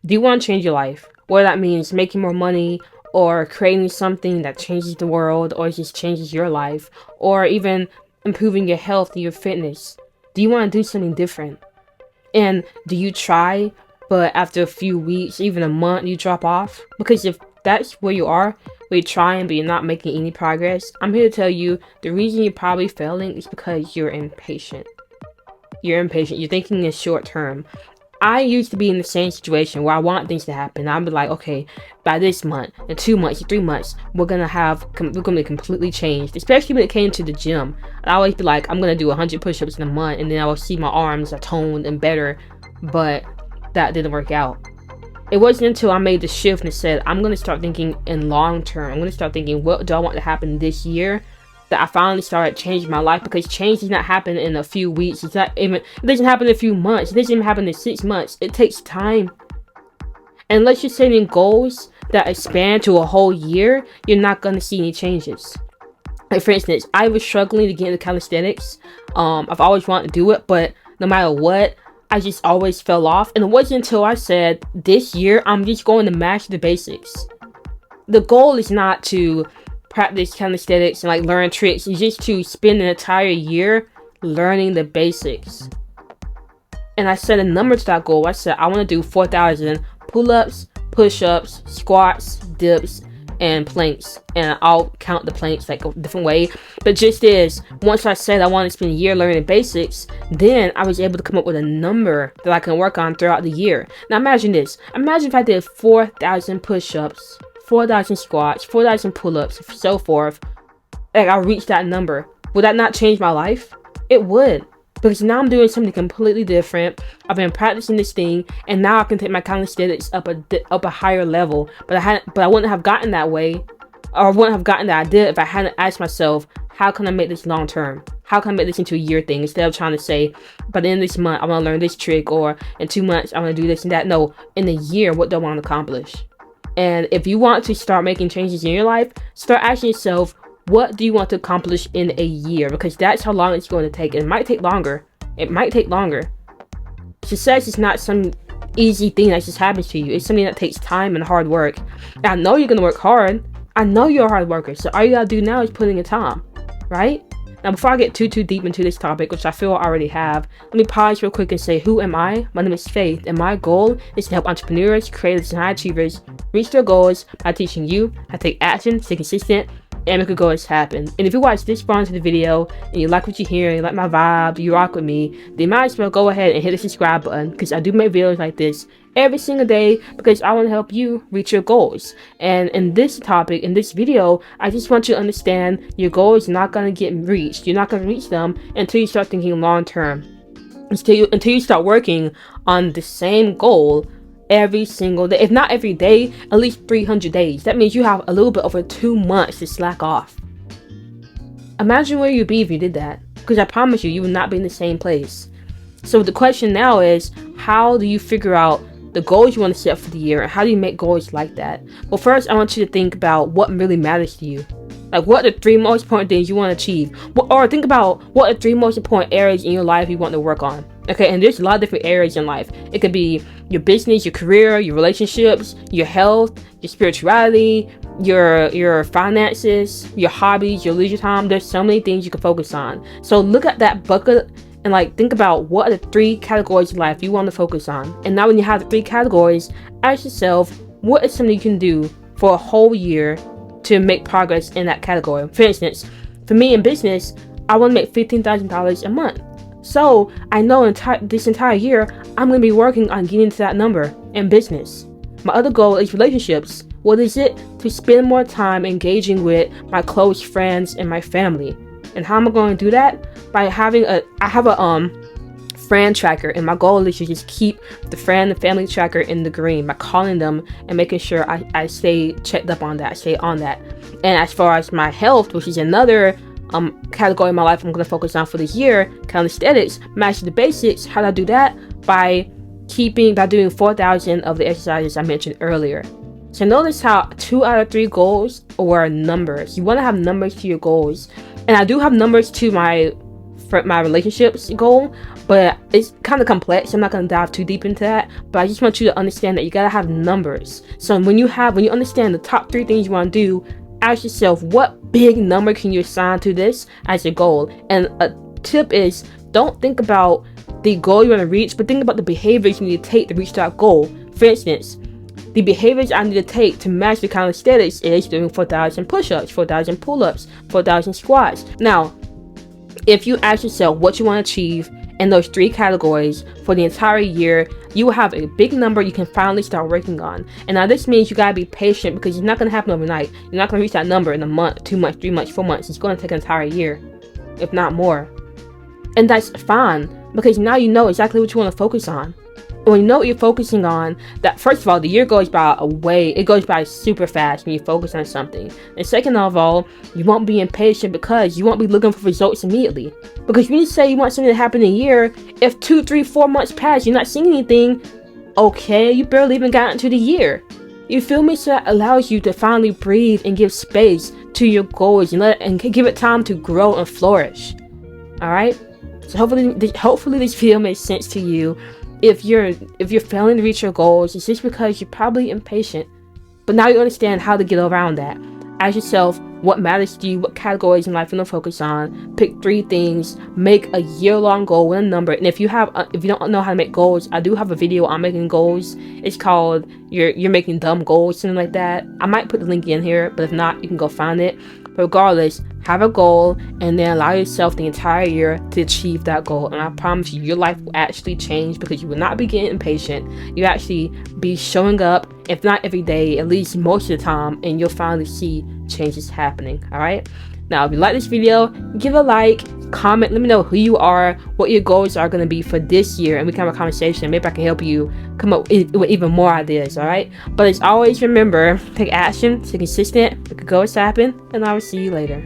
Do you want to change your life? Whether that means making more money, or creating something that changes the world, or just changes your life, or even improving your health and your fitness. Do you want to do something different? And do you try, but after a few weeks, even a month, you drop off? Because if that's where you are, where you're trying but you're not making any progress, I'm here to tell you the reason you're probably failing is because you're impatient. You're impatient. You're thinking in short term. I used to be in the same situation where I want things to happen. I'd be like, okay, by this month, in 2 months, in 3 months, we're gonna be completely changed. Especially when it came to the gym, I always be like, I'm gonna do 100 push-ups in a month, and then I will see my arms are toned and better. But that didn't work out. It wasn't until I made the shift and said, I'm gonna start thinking in long term. I'm gonna start thinking, what do I want to happen this year? That I finally started changing my life, because change does not happen in a few weeks. It doesn't happen in a few months. It doesn't even happen in 6 months. It takes time. And unless you're setting goals that expand to a whole year, you're not gonna see any changes. Like, for instance, I was struggling to get into calisthenics. I've always wanted to do it, but no matter what, I just always fell off. And it wasn't until I said, this year, I'm just going to master the basics. The goal is not to practice calisthenics and like learn tricks. It's just to spend an entire year learning the basics. And I set a number to that goal. I said I want to do 4,000 pull-ups, push-ups, squats, dips, and planks. And I'll count the planks like a different way. But just as once I said I want to spend a year learning basics, then I was able to come up with a number that I can work on throughout the year. Now imagine this. Imagine if I did 4,000 push-ups, 4,000 squats, 4,000 pull-ups, so forth. Like, I reached that number. Would that not change my life? It would. Because now I'm doing something completely different. I've been practicing this thing, and now I can take my calisthenics up a higher level. But I wouldn't have gotten that way, or I wouldn't have gotten that idea if I hadn't asked myself, how can I make this long term? How can I make this into a year thing? Instead of trying to say, by the end of this month, I want to learn this trick, or in 2 months, I want to do this and that. No, in a year, what do I want to accomplish? And if you want to start making changes in your life, start asking yourself, what do you want to accomplish in a year? Because that's how long it's going to take. It might take longer. It might take longer. Success is not some easy thing that just happens to you. It's something that takes time and hard work. And I know you're going to work hard. I know you're a hard worker. So all you got to do now is put in your time, right? Now, before I get too deep into this topic, which I feel I already have, let me pause real quick and say, who am I? My name is Faith, and my goal is to help entrepreneurs, creators, and high achievers reach their goals by teaching you how to take action, stay consistent, and make your goals happen. And if you watch this far into the video and you like what you hear, you like my vibe, you rock with me, then you might as well go ahead and hit the subscribe button, because I do make videos like this every single day, because I want to help you reach your goals. And in this topic, in this video, I just want you to understand your goal is not going to get reached. You're not going to reach them until you start thinking long term. Until you start working on the same goal every single day. If not every day, at least 300 days. That means you have a little bit over 2 months to slack off. Imagine where you'd be if you did that. Because I promise you, you would not be in the same place. So the question now is, how do you figure out the goals you want to set for the year, and how do you make goals like that? Well, first, I want you to think about what really matters to you. Like, what are the 3 most important things you want to achieve? Or think about what are the 3 most important areas in your life you want to work on. Okay, and there's a lot of different areas in life. It could be your business, your career, your relationships, your health, your spirituality, your finances, your hobbies, your leisure time. There's so many things you can focus on. So look at that bucket and think about what are the 3 categories of life you want to focus on. And now when you have the 3 categories, ask yourself, what is something you can do for a whole year to make progress in that category? For instance, for me in business, I want to make $15,000 a month. So I know this entire year, I'm going to be working on getting to that number in business. My other goal is relationships. What is it? To spend more time engaging with my close friends and my family. And how am I going to do that? By having I have a friend tracker, and my goal is to just keep the friend and family tracker in the green by calling them and making sure I stay checked up on that, stay on that. And as far as my health, which is another category in my life I'm going to focus on for this year, calisthenics, master the basics. How do I do that? By doing 4,000 of the exercises I mentioned earlier. So notice how 2 out of 3 goals were numbers. You want to have numbers to your goals. And I do have numbers to my for my relationships goal, but it's kind of complex. I'm not going to dive too deep into that, but I just want you to understand that you got to have numbers. So when you understand the top 3 things you want to do, ask yourself, what big number can you assign to this as your goal? And a tip is, don't think about the goal you want to reach, but think about the behaviors you need to take to reach that goal. For instance, the behaviors I need to take to match the kind of status is doing 4,000 push-ups, 4,000 pull-ups, 4,000 squats. Now, if you ask yourself what you want to achieve in those 3 categories for the entire year, you will have a big number you can finally start working on. And now this means you gotta be patient, because it's not gonna happen overnight. You're not gonna reach that number in a month, 2 months, 3 months, 4 months. It's gonna take an entire year, if not more. And that's fine, because now you know exactly what you want to focus on. When you know what you're focusing on, that first of all, the year goes by super fast when you focus on something. And second of all, you won't be impatient, because you won't be looking for results immediately. Because when you say you want something to happen in a year, if 2, 3, 4 months pass, you're not seeing anything, okay, you barely even got into the year. You feel me? So that allows you to finally breathe and give space to your goals and give it time to grow and flourish. Alright? So hopefully this video makes sense to you. If you're failing to reach your goals, it's just because you're probably impatient. But now you understand how to get around that. Ask yourself what matters to you, what categories in life you want to focus on. Pick 3 things. Make a year-long goal with a number. And if you don't know how to make goals, I do have a video on making goals. It's called "You're Making Dumb Goals," something like that. I might put the link in here, but if not, you can go find it. But regardless, have a goal and then allow yourself the entire year to achieve that goal. And I promise you, your life will actually change, because you will not be getting impatient. You actually be showing up, if not every day, at least most of the time, and you'll finally see changes happening. Alright? Now, if you like this video, give a like, comment, let me know who you are, what your goals are going to be for this year, and we can have a conversation. Maybe I can help you come up with even more ideas, alright? But as always, remember, take action, stay consistent, make goals happen, and I will see you later.